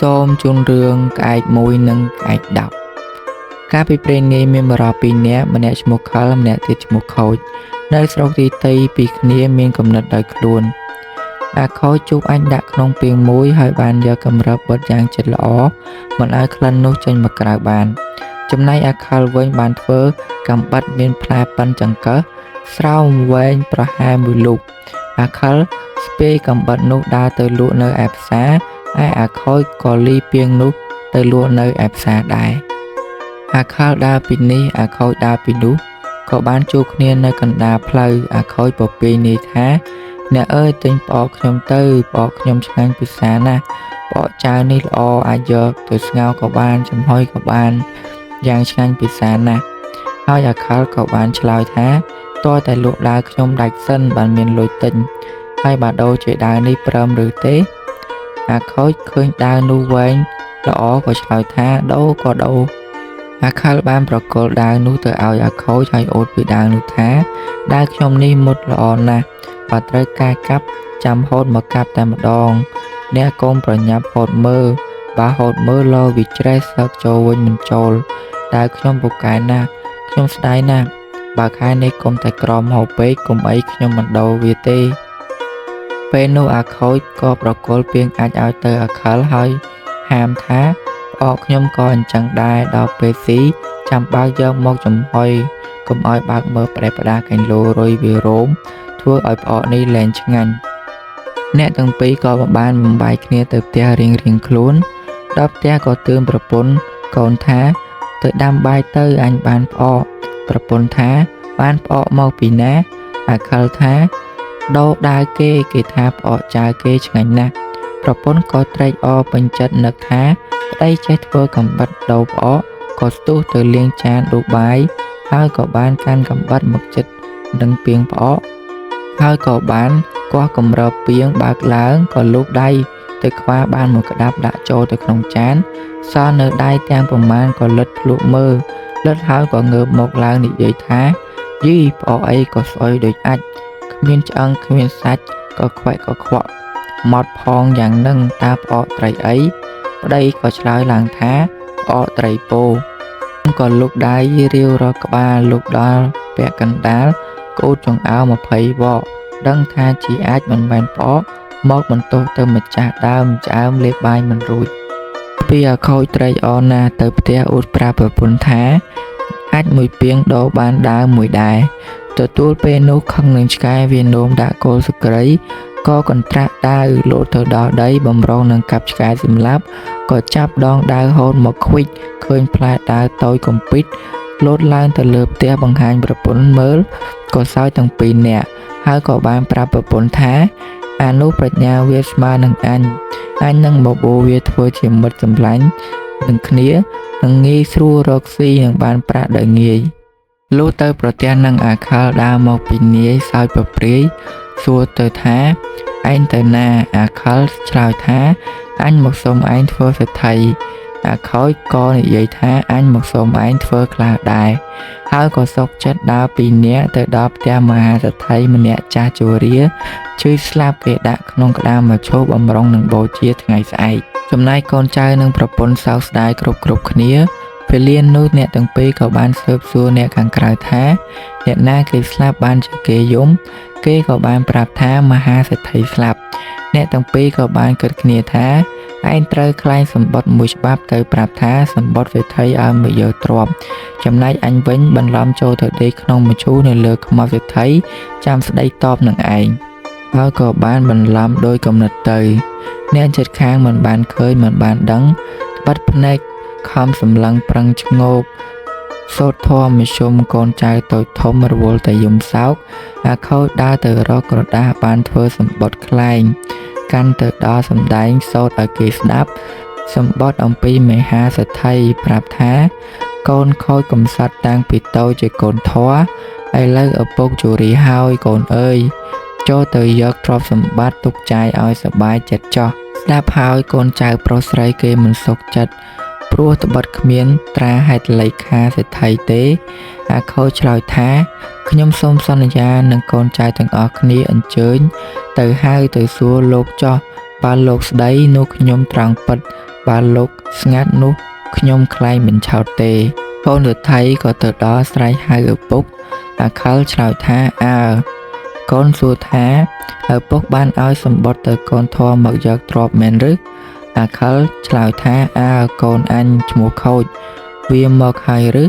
សូមជូនរឿងក្អែកមួយនិងក្អែក10កាលពីព្រេងនាយមានបរិបពីរនាក់ម្នាក់ឈ្មោះខលម្នាក់ទៀតឈ្មោះខូចនៅស្រុកទីតីពីគ្នាមានគំនិតដោយខ្លួនអាខូចជប់អញដាក់ក្នុងពាងមួយហើយបានយកកម្រើបបិទយ៉ាងជិតល្អមិនឲ្យក្លិននោះចេញមកក្រៅបានចំណែកអាខលវិញបានធ្វើកំបិតមានផ្លែប៉ិនចង្កឹះស្រោមវែងប្រហែលមួយលូកអាខលស្ពាយកំបិតនោះដើរទៅលក់នៅឯផ្សារឯអាខូចក៏លីពាងនោះទៅលក់នៅឯផ្សារដែរអាខលដើរពីនេះអាខូចដើរពីនោះក៏បានជួបគ្នានៅកណ្ដាលផ្លូវអាខូចពពាយនាយថាអ្នកអើយទិញផ្អកខ្ញុំទៅផ្អកខ្ញុំឆ្ងាញ់ពិសាណាស់ផ្អកចៅនេះល្អអាចយកទៅស្ងោរក៏បានចំហុយក៏បានយ៉ាងឆ្ងាញ់ពិសាណាស់ហើយអាខលក៏បានឆ្លើយថាតើតែលក់ដើរខ្ញុំដាច់សិនបានមានលុយទិញហើយបើដូរជាដើរនេះព្រមឬទេអាខូចឃើញដើរនោះវែងល្អក៏ឆ្លើយថាដូរក៏ដូរអាខលបានប្រគល់ដាវនោះទៅឲ្យអាខូចហើយអូតពីដាវនោះថាដាវខ្ញុំនេះមុតល្អណាស់បើត្រូវការកាប់ចាំហូតមកកាប់តែម្ដងអ្នកកុំប្រញាប់ហូតមើលបើហូតមើលលោវាច្រេះសឹកចូលវិញមិនចូលដាវខ្ញុំពូកែណាស់ខ្ញុំស្ដាយណាស់បើខែនេះកុំតែក្រមហូបពេកកុំអីខ្ញុំមិនដូរវាទេពេលនោះអាខូចក៏ប្រគល់ពាងអាចឲ្យទៅអាខលហើយហាមថាផ្អកខ្ញុំក៏អញ្ចឹងដែរដល់ពេលស៊ីចាំបើកយកមកចំហុយកុំឲ្យបើកមើលផ្ដេសផ្ដាសកែងលោរុយវារោមធ្វើឲ្យផ្អកនេះលែងឆ្ងាញ់អ្នកទាំងពីរក៏បានបំបាយគ្នាទៅផ្ទះរៀងៗខ្លួនដល់ផ្ទះក៏ទឿនប្រពន្ធកូនថាទៅដាំបាយទៅអញបានផ្អកប្រពន្ធថាបានផ្អកមកពីណាអាខលថាដោដើរគេថាផ្អកចៅគេឆ្ងាញ់ណាស់ប្រពន្ធក៏ត្រេកអរពេញចិត្តនឹកថាប្តីចេះធ្វើកំបិតដោផ្អកក៏ស្ទុះទៅលាងចានដួសបាយហើយក៏បានកាន់កំបិតមកចិត្តនឹងពាងផ្អកហើយក៏បានគាស់គម្របពាងបើកឡើងក៏លូកដៃទៅខ្វាបានមួយក្តាប់ដាក់ចូលទៅក្នុងចានសល់នៅដៃទាំងប្រមាណក៏លិតភ្លក់មើលលិតហើយក៏ងើបមកឡើងនិយាយថាយីផ្អកអីក៏ស្អុយដូចអាចគ្មានឆ្អឹងគ្មានសាច់ក៏ខ្វាក់ក៏ខ្វក់មកផងយ៉ាងនឹងតើផ្អកត្រីអីប្តីក៏ឆ្លើយឡើងថាផ្អកត្រីពោក៏លុកដៃរាវរកក្បាលលុកដល់ពាក់កណ្ដាលក្អួតចង្អើ20វ៉ដឹងថាជាអាចមិនមែនផ្អកមកបន្ទោសទៅម្ចាស់ដើមឆ្អើមលេបបាយមិនរួចពីអាខូចត្រេកអរណាស់ទៅផ្ទះអួតប្រាប់ប្រពន្ធថាអាចមួយពាងដោបានដើមមួយដែរទទួលពេលនោះខឹងនឹងឆ្កែវានោមដាក់គល់សក្រីក៏កន្ត្រាក់ដាវលោតទៅដល់ដីបំរុងនឹងកាប់ឆ្កែសម្លាប់ក៏ចាប់ដងដាវហូតមកខ្វិចឃើញផ្លែដាវតូចកំពីតលោតឡើងទៅលើផ្ទះបង្ហាញប្រពន្ធមើលក៏សើចទាំងពីរនាក់ហើយក៏បានប្រាប់ប្រពន្ធថាអានោះប្រាជ្ញាវាស្មើនឹងអញនឹងបបួលវាធ្វើជាមិត្តសម្លាញ់នឹងគ្នានឹងងាយស្រួលរកស៊ីនឹងបានប្រាក់ដោយងាយលុះទៅប្រទះនឹងអាខលដើរមកពីនាយសើចប្រព្រាយសួរទៅថាឯងទៅណាអាខលឆ្លើយថាអញមកសុំឯងធ្វើសេដ្ឋីអាខូចក៏និយាយថាអញមកសុំឯងធ្វើខ្លះដែរហើយក៏សុកចិត្តដើរពីនាក់ទៅដល់ផ្ទះមហាសេដ្ឋីម្នាក់ចាស់ជរាជឿស្លាប់គេដាក់ក្នុងក្តារមកឈប់បំរុងនឹងបូជាថ្ងៃស្អែកចំណែកកូនចៅនិងប្រពន្ធសោកស្ដាយគ្រប់គ្នាពេលលៀននោះអ្នកទាំងពីរក៏បានស៊ើបសួរអ្នកខាងក្រៅថាអ្នកណាគេស្លាប់បានជាគេយំគេក៏បានប្រាប់ថាមហាសេដ្ឋីស្លាប់អ្នកទាំងពីរក៏បានគិតគ្នាថាឯងត្រូវខ្លែងសម្បត្តិមួយច្បាប់ទៅប្រាប់ថាសម្បត្តិសេដ្ឋីឲ្យមកយកទ្រព្យចំណែកអញវិញបន្លំចូលទៅដេកក្នុងមឈូសនៅលើខ្មោចសេដ្ឋីចាំស្ដីតបនឹងឯងហើយក៏បានបន្លំដោយកំណត់ទៅអ្នកចិត្តខាងមិនបានឃើញមិនបានដឹងបិទភ្នែកខំសម្លឹងប្រឹងឈ្ងោកសូត្រធម៌មជ្ឈុំកូនចៅតូចធំរវល់តែយំសោកអាខូចដើរទៅរកក្រដាសបានធ្វើសម្បត្តិខ្លែងកាន់ទៅដល់សម្ដែងសូត្រឲ្យគេស្ដាប់សម្បត្តិអំពីមហាសេដ្ឋីប្រាប់ថាកូនខូចកំសត់តាំងពីតូចជាកូនធွာឥឡូវឪពុកជរាហើយកូនអើយចូលទៅយកទ្រព្យសម្បត្តិទុកចាយឲ្យសប្បាយចិត្តចោះស្ដាប់ហើយកូនចៅប្រុសស្រីគេមិនសុខចិត្តព្រោះត្បិតគ្មានត្រាហេតុលេខាសេដ្ឋីទេអាខូចឆ្លើយថាខ្ញុំសូមសន្យានឹងកូនចៅទាំងអស់គ្នាអញ្ជើញទៅហៅទៅសួរលោកចោះបើលោកស្ដីនោះខ្ញុំត្រង់ពិត បើលោកស្ងាត់នោះខ្ញុំខ្លែងមិនឆោតទេកូនរថៃក៏ទៅដល់ស្រែកហៅឪពុកអាខិលឆ្លើយថាអើកូនសួរថាឪពុកបានឲ្យសម្បត្តិទៅកូនធំមកយកទ្រព្យមែនឬអាខិលឆ្លើយថាអើកូនអញឈ្មោះខូចវាមកហើយឬ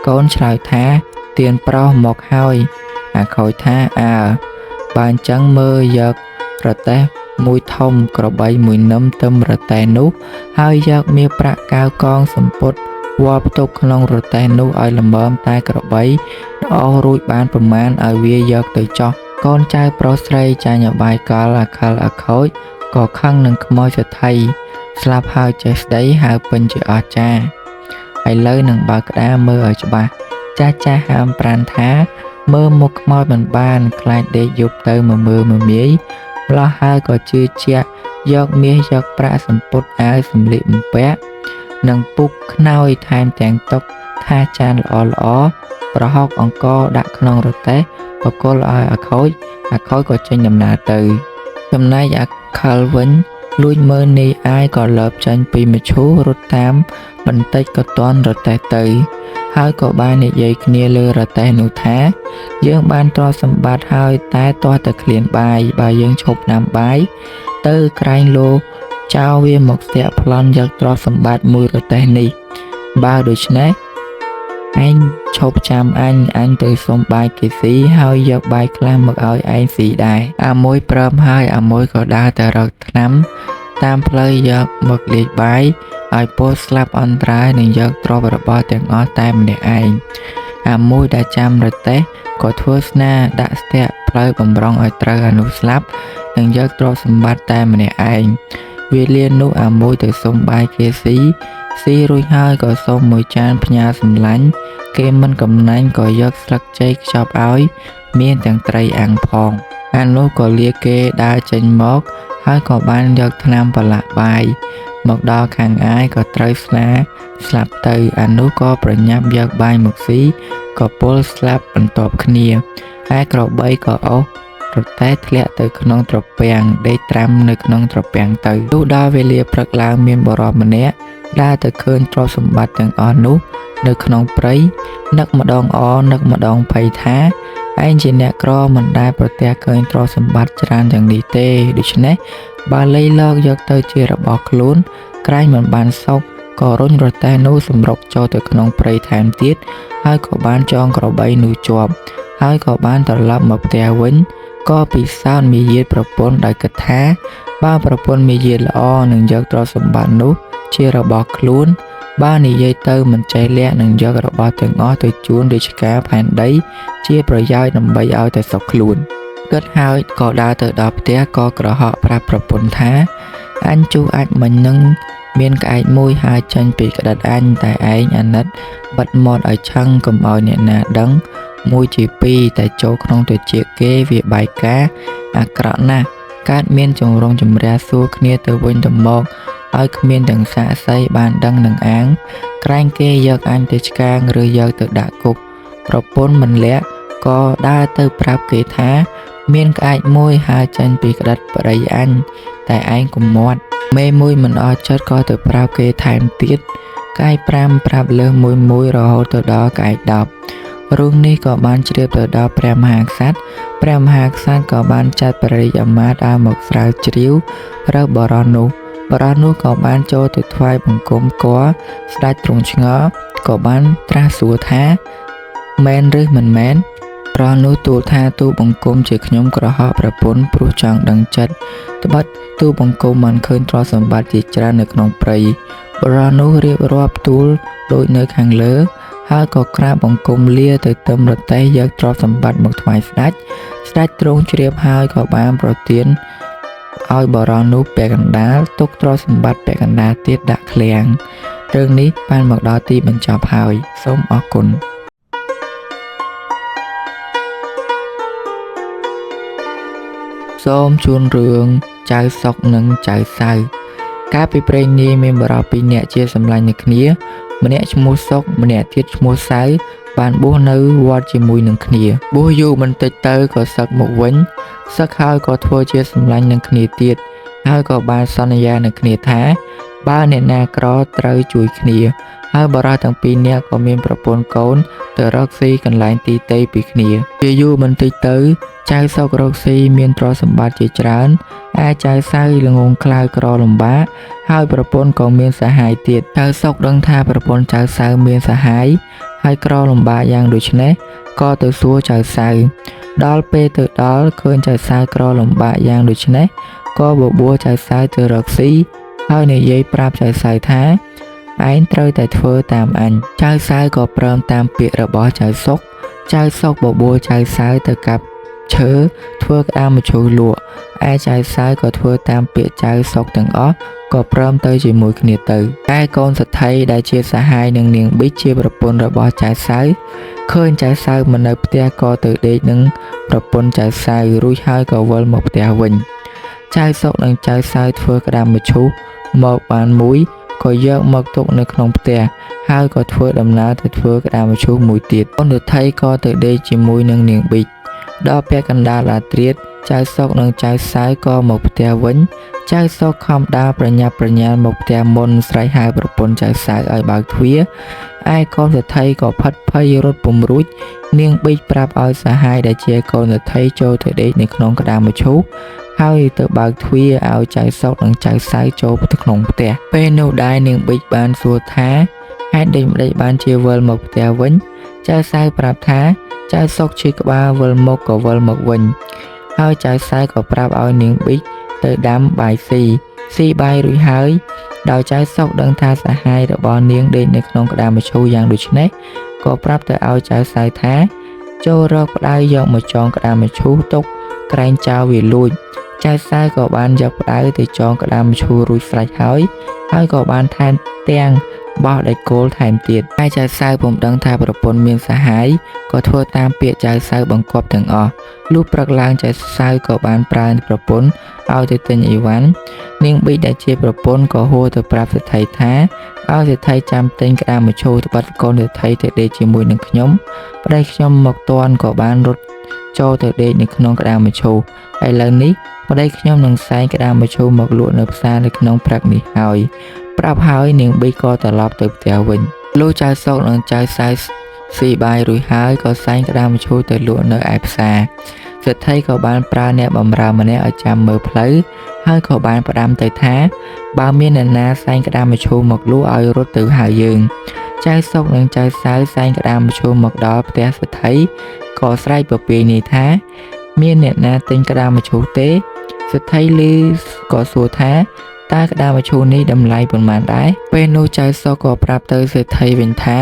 កូនឆ្លើយថាទៀនប្រុសមកហើយអាខូចថាអើបើអញ្ចឹងមើលយករទេះមួយធំក្របីមួយនឹមទឹមរទេះនោះហើយយកមាសប្រាក់កៅកងសម្ពុតវល់ផ្ទុកក្នុងរទេះនោះឲ្យល្មមតែក្របីអស់រួចបានប្រមាណឲ្យវាយកទៅចោះកូនចៅប្រុសស្រីចាញ់អបាយកលអាខិលអាខូចក៏ខឹងនឹងខ្មោចសថីស្លាប់ហើយចេះស្ដីហៅពេញជាអស្ចារ្យឥឡូវនឹងបើកក្តារមើលឲ្យច្បាស់ចាស់ហាមប្រានថាមើលមុខខ្មោចមិនបានខ្លាចដេកយប់ទៅមើលមមាយម្លោះហើយក៏ជឿជាក់យកមាសយកប្រាក់សម្ពុតអាវសម្លៀកបំពាក់និងពុកខ្នើយថែមទាំងតុកថាចានល្អប្រហុកអង្គដាក់ក្នុងរទេះបកលឲ្យអាខូចក៏ចេញដំណើរទៅចំណែកអាខិលវិញលួចមើលនាយអាយក៏លើបចាញ់ពីមឈូសរត់តាមបន្តិចក៏ទាន់រទេះទៅហើយក៏បាននិយាយគ្នាលើរទេះនោះថាយើងបានទ្រព្យសម្បត្តិហើយតែទាស់តែឃ្លានបាយបើយើងឈប់ដាំបាយទៅក្រែងលោកចៅវាមកស្ទាក់ប្លន់យកទ្រព្យសម្បត្តិមួយរទេះនេះបើដូច្នេះឯងឈប់ចាំអញទៅសុំបាយគេស៊ីហើយយកបាយខ្លះមកឲ្យឯងស៊ីដែរអាមួយព្រមហើយអាមួយក៏ដើរទៅរកថ្នាំតាមផ្លូវយកមកលាយបាយឲ្យពោះស្លាប់អន្តរាយនឹងយកទ្រព្យរបស់ទាំងអស់តែម្នាក់ឯងអាមួយដែលចាំរទេះក៏ធ្វើស្នាដាក់ស្ទាក់ផ្លូវបំរុងឲ្យត្រូវអានោះស្លាប់នឹងយកទ្រព្យសម្បត្តិតែម្នាក់ឯងវាលាននោះអាមួយទៅសុំបាយគេស៊ីរួចហើយក៏សុំមួយចានផ្ញើសម្លាញ់គេមិនកំណាញ់ក៏យកស្លឹកចេកខ្ចប់ឲ្យមានទាំងត្រីអាំងផងអានោះក៏លាគេដើរចេញមកហើយក៏បានយកថ្នាំប្រឡាក់បាយមកដល់ខាងអាយក៏ត្រូវស្លាប់ទៅអានោះក៏ប្រញាប់យកបាយមកស៊ីក៏ពលស្លាប់បន្ទាប់គ្នាឯក្របីក៏អស់រទេះធ្លាក់ទៅក្នុងត្រពាំងដេកត្រាំនៅក្នុងត្រពាំងទៅលុះដល់វេលាព្រឹកឡើងមានបរិសម្នាក់ដើរទៅឃើញទ្រព្យសម្បត្តិទាំងអស់នោះនៅក្នុងព្រៃនឹកម្ដងនឹកម្ដងភ័យថាឯងជាអ្នកក្រមិនដែលប្រទះឃើញទ្រព្យសម្បត្តិច្រើនយ៉ាងនេះទេដូច្នេះបើលៃលកយកទៅជារបស់ខ្លួនក្រែងមិនបានសុខក៏រុញរទេះនោះសម្រុកចូលទៅក្នុងព្រៃថែមទៀតហើយក៏បានចងក្របីនោះជាប់ហើយក៏បានត្រឡប់មកផ្ទះវិញក៏ពិសោធន៍មាយាទប្រពន្ធដោយគិតថាបើប្រពន្ធមាយាទល្អនឹងយកទ្រព្យសម្បត្តិនោះជារបស់ខ្លួនបើនិយាយទៅមិនចេះលាក់នឹងយករបស់ទាំងអស់ទៅជូនរាជការផែនដីជាប្រយោជន៍ដើម្បីឲ្យតែសុខខ្លួនគិតហើយក៏ដើរទៅដល់ផ្ទះក៏ក្រហកប្រាប់ប្រពន្ធថាអញជួអាចមិញនឹងមានក្អែកមួយហើយចាញ់ពីក្តិតអញតែឯងអាណិតបិទមាត់ឲ្យឆឹងកុំឲ្យអ្នកណាដឹងមួយជាពីរតែចូលក្នុងទៅជាគេវាបែកការអាក្រក់ណាស់កើតមានចម្រងចម្រាសួរគ្នាទៅវិញទៅមកឲ្យគ្មានទាំងសាក្សីបានដឹងនឹងអាងក្រែងគេយកអញទៅឆ្កាងឬយកទៅដាក់គុកប្រពន្ធមិនលាក់ក៏ដើរទៅប្រាប់គេថាមានក្អែកមួយហើរចេញពីក្តិតបរិយអញតែឯងកុំមាត់មេមួយមិនអស់ចិត្តក៏ទៅប្រាប់គេថែមទៀតក្អែក5ប្រាប់លើសមួយរហូតទៅដល់ក្អែក10រឿងនេះក៏បានជ្រាបទៅដល់ព្រះមហាក្សត្រក៏បានចាត់ព្រះរាជអាមាត្យឲ្យមកស្រាវជ្រាវរើបរិះនោះក៏បានចូលទៅថ្វាយបង្គំគាល់ស្ដេចទ្រង់ឆ្ងល់ក៏បានត្រាស់សួរថាមែនឬមិនមែនប្រោះនោះទូលថាទូបង្គំជាខ្ញុំក្រហកប្រពន្ធព្រោះចង់ដឹងចិត្តត្បិតទូបង្គំបានឃើញទ្រព្យសម្បត្តិជាច្រើននៅក្នុងព្រៃប្រោះនោះរៀបរាប់ទូលដូចនៅខាងលើហើយក៏ក្រាបបង្គំលាទៅទឹមរទេះយកទ្រព្យសម្បត្តិមកថ្វាយស្ដេចទ្រង់ជ្រាបហើយក៏បានប្រទានឲ្យបរិះនោះពាក់កណ្ដាលទុកទ្រព្យសម្បត្តិពាក់កណ្ដាលទៀតដាក់ឃ្លាំងរឿងនេះបានមកដល់ទីបញ្ចប់ហើយសូមអរគុណសូមជូនរឿងចៅសុកនិងចៅសៅកាលពីព្រេងនាយមានបរិះពីរនាក់ជាសម្លាញ់នឹងគ្នាម្នាក់ឈ្មោះសុកម្នាក់ទៀតឈ្មោះសៅបានបួសនៅវត្តជាមួយនឹងគ្នាបួសយូរបន្តិចទៅក៏សឹកមកវិញសឹកហើយក៏ធ្វើជាសម្លាញ់នឹងគ្នាទៀតហើយក៏បានសន្យានឹងគ្នាថា បើអ្នកណាក្រត្រូវជួយគ្នាហើយបរិសទាំងពីរនាក់ក៏មានប្រពន្ធកូនទៅរកស៊ីកន្លែងទីតីពីគ្នាជាយូរបន្តិចទៅចៅសុករកស៊ីមានទ្រព្យសម្បត្តិជាច្រើនអាចចៅសៅល្ងងខ្លៅក្រលំបាកហើយប្រពន្ធក៏មានសហាយទៀតចៅសុកដឹងថាប្រពន្ធចៅសៅមានសហាយហើយក្រលំបាកយ៉ាងដូចនេះក៏ទៅសួរចៅសៅដល់ពេលទៅដល់ឃើញចៅសៅក្រលំបាកយ៉ាងដូចនេះក៏បបួលចៅសៅទៅរកស៊ីហើយនិយាយប្រាប់ចៅសៅថាឯងត្រូវតែធ្វើតាមអញចៅសៅក៏ព្រមតាមពាក្យរបស់ចៅសុកចៅសុកបបួលចៅសៅទៅកាប់ឈើធ្វើក្តាមម្ជូរលក់ឯចៅសៅក៏ធ្វើតាមពាក្យចៅសុកទាំងអស់ក៏ព្រមទៅជាមួយគ្នាទៅឯកូនសទ្ធីដែលជាសហាយនឹងនាងប៊ីជាប្រពន្ធរបស់ចៅសៅឃើញចៅសៅមិននៅផ្ទះក៏ទៅដេកនឹងប្រពន្ធចៅសៅរួចហើយក៏វិលមកផ្ទះវិញចៅសុកនិងចៅសៅធ្វើក្តាមម្ជូរមកបានមួយក៏យកមកទុកនៅក្នុងផ្ទះហើយក៏ធ្វើដំណើរទៅធ្វើក្តាមម្ជូរមួយទៀតអូនទថៃក៏ទៅដេកជាមួយនឹងនាងប៊ីដល់ពាក់កណ្ដាលរាត្រិតចៅសុកនិងចៅសៅក៏មកផ្ទះវិញចៅសុកខំដើរប្រញាប់ប្រញាល់មកផ្ទះមុនស្រែកហៅប្រពន្ធចៅសៅឲ្យបើកទ្វារឯកូនទថៃក៏ផិតភ័យរត់ពុំរួចនាងប៊ីប្រាប់ឲ្យសហាយដែលជាកូនទថៃចូលទៅដេកនៅក្នុងក្តាមម្ជូរហើយទៅបើកទ្វារឲ្យចៅសុកនិងចៅសៅចូលទៅក្នុងផ្ទះពេលនោះដែរនាងប៊ីបានសួរថាហេតុដូចម្ដេចបានជាវិលមកផ្ទះវិញចៅសៅប្រាប់ថាចៅសុកឈឺក្បាលវិលមកក៏វិលមកវិញហើយចៅសៅក៏ប្រាប់ឲ្យនាងប៊ីទៅដាំបាយស៊ីបាយរួចហើយដោយចៅសុកដឹងថាសហាយរបស់នាងដេកនៅក្នុងក្តាមម្ជូរយ៉ាងដូចនេះក៏ប្រាប់ទៅឲ្យចៅសៅថាចូលរកផ្ដៅយកមកចងក្តាមម្ជូរទុកក្រែងចោលវាលួចចៅសៅក៏បានយកផ្ដៅទៅចងក្តាមម្ជូររួចស្រេចហើយក៏បានថែមទាំងបោះដៃគោលថែមទៀតហើយចៅសៅពុំដឹងថាប្រពន្ធមានសហាយក៏ធ្វើតាមពាក្យចៅសៅបង្គាប់ទាំងអស់លុះព្រឹកឡើងចៅសៅក៏បានប្រើប្រពន្ធឲ្យទៅទិញអីវ៉ាន់នាងប៊ីដែលជាប្រពន្ធក៏ហួរទៅប្រាប់សេដ្ឋីថាឲ្យសេដ្ឋីចាំទិញក្តាមម្ជូរទៅបាត់កូនសេដ្ឋីទៅដេកជាមួយនឹងខ្ញុំប្តីខ្ញុំមកតាន់ក៏បានរត់ចូលទៅដេកនៅក្នុងក្តាមម្ជូរឥឡូវនេះប្តីខ្ញុំនឹងសែងក្តាមម្ជូរមកលក់នៅផ្សារនៅក្នុងព្រឹកនេះហើយប្រាប់ហើយនាងប៊ីក៏ត្រឡប់ទៅផ្ទះវិញលុះចៅសុកនិងចៅសៅស៊ីបាយរួចហើយក៏សែងក្តាមម្ជូរទៅលក់នៅឯផ្សារសេដ្ឋីក៏បានប្រើអ្នកបម្រើម្នាក់ឲ្យចាំមើលផ្លូវហើយក៏បានផ្ដាំទៅថាបើមានអ្នកណាសែងក្តាមម្ជូរមកលក់ឲ្យរត់ទៅហៅយើងចៅសុកនិងចៅសៅសែងក្តាមម្ជូរមកដល់ផ្ទះសេដ្ឋីក៏ស្រែកពពាយនេះថាមានអ្នកណាទិញក្តាមម្ជូរទេសេដ្ឋីឮក៏សួរថាតើក្តាមម្ជូរនេះតម្លៃប៉ុន្មានដែរពេលនោះចៅសុកក៏ប្រាប់ទៅសេដ្ឋីវិញថា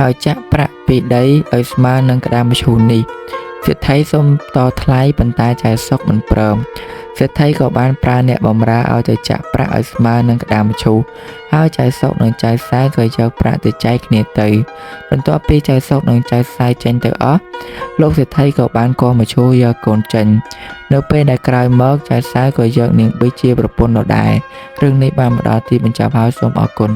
ឲ្យចាក់ប្រាក់ពីដីឲ្យស្មើនឹងក្តាមម្ជូរនេះសេដ្ឋីសុំតថ្លៃប៉ុន្តែចៅសុកមិនព្រមសេដ្ឋីក៏បានប្រើអ្នកបម្រើឲ្យទៅចាក់ប្រាក់ឲ្យស្មើនឹងក្តាមម្ជូរហើយចៅសុកនិងចៅសៅក៏យកប្រាក់ទៅចែកគ្នាទៅបន្ទាប់ពីចៅសុកនិងចៅសៅចេញទៅអស់លោកសេដ្ឋីក៏បានកោះម្ជូរយកកូនចេញនៅពេលដែលក្រោយមកចៅសៅក៏យកនាងប៊ីជាប្រពន្ធដដែលរឿងនេះបានមកដល់ទីបញ្ចប់ហើយសូមអរគុណ